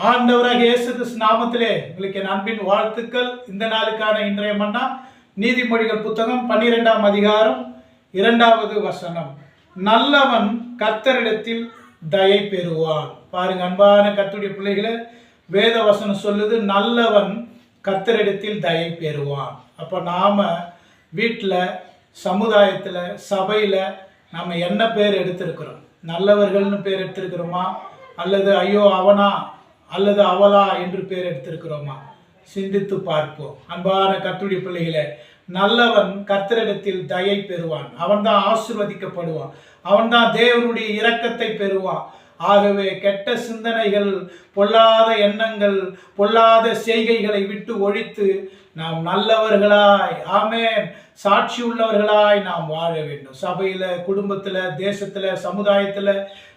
ஆண்டவராக இயேசு கிறிஸ்து நாமத்திலே உங்களுக்கு என் அன்பின் வாழ்த்துக்கள். இந்த நாளுக்கான இன்றைய மன்னா நீதிமொழிகள் புத்தகம் 12ஆம் அதிகாரம் 2வது வசனம். நல்லவன் கர்த்தரிடத்தில் தயை பெறுவான். பாருங்க அன்பான கர்த்தருடைய பிள்ளைகளை, வேத வசனம் சொல்லுது நல்லவன் கர்த்தரிடத்தில் தயை பெறுவான். அப்போ நாம வீட்டில், சமுதாயத்தில், சபையில் நம்ம என்ன பேர் எடுத்திருக்கிறோம்? நல்லவர்கள்னு பேர் எடுத்திருக்கிறோமா, அல்லது ஐயோ அவனா அல்லது அவளா என்று பேர் எடுத்திருக்கிறோமா? சிந்தித்து பார்ப்போம். அன்பான கர்த்தருடைய பிள்ளைகளே, நல்லவன் கர்த்தரிடத்தில் தயை பெறுவான். அவன்தான் ஆசீர்வதிக்கப்படுவான். அவன்தான் தேவனுடைய இரக்கத்தை பெறுவான். ஆகவே கெட்ட சிந்தனைகள், பொல்லாத எண்ணங்கள், பொல்லாத செய்கைகளை விட்டு ஒழித்து நாம் நல்லவர்களாய், ஆமென், சாட்சி உள்ளவர்களாய் நாம் வாழ வேண்டும். சபையில், குடும்பத்தில், தேசத்தில், சமுதாயத்தில்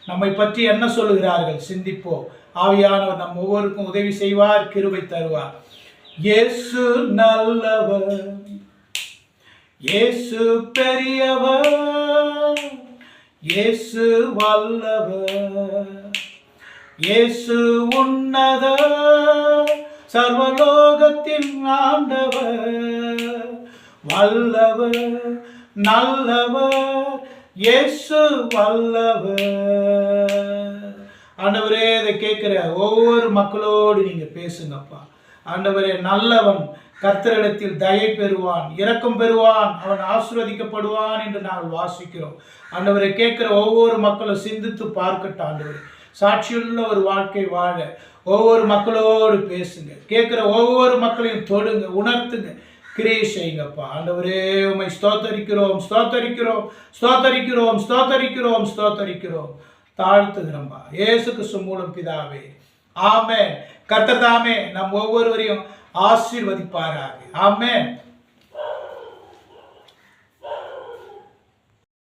நம்மை பற்றி என்ன சொல்லுகிறார்கள் சிந்திப்போம். ஆவியானவர் நம் ஒவ்வொருக்கும் உதவி செய்வார், கிருபை தருவார். இயேசு நல்லவர், இயேசு பெரியவர், இயேசு வல்லவர், இயேசு உன்னதர், சர்வலோகத்தின் ஆண்டவர், வல்லவர், நல்லவர், இயேசு வல்லவர். ஆண்டவரே, இதை கேட்கிற ஒவ்வொரு மக்களோடு நீங்க பேசுங்கப்பா. ஆண்டவரே, நல்லவன் கர்த்தரிடத்தில் தயை பெறுவான், இரக்கம் பெறுவான், அவன் ஆசீர்வதிக்கப்படுவான் என்று நாங்கள் வாசிக்கிறோம். ஆண்டவரை கேட்கிற ஒவ்வொரு மக்களும் சிந்தித்து பார்க்கட்டும். ஆண்டவரே, சாட்சியுள்ள ஒரு வாழ்க்கை வாழ ஒவ்வொரு மக்களோடு பேசுங்க. கேட்கிற ஒவ்வொரு மக்களையும் தொடுங்க, உணர்த்துங்க, கிரியை செய்யுங்கப்பா. ஆண்டவரே, உம்மை ஸ்தோத்தரிக்கிறோம், ஸ்தோத்தரிக்கிறோம், ஸ்தோத்தரிக்கிறோம், ஸ்தோத்தரிக்கிறோம், ஸ்தோத்தரிக்கிறோம், தாழ்த்துகிறோம்பா. இயேசு கிறிஸ்து மூலம் பிதாவே, ஆமென். கர்த்தர் தாமே நம் ஒவ்வொருவரையும் ஆசீர்வதிப்பாராக. ஆமென்.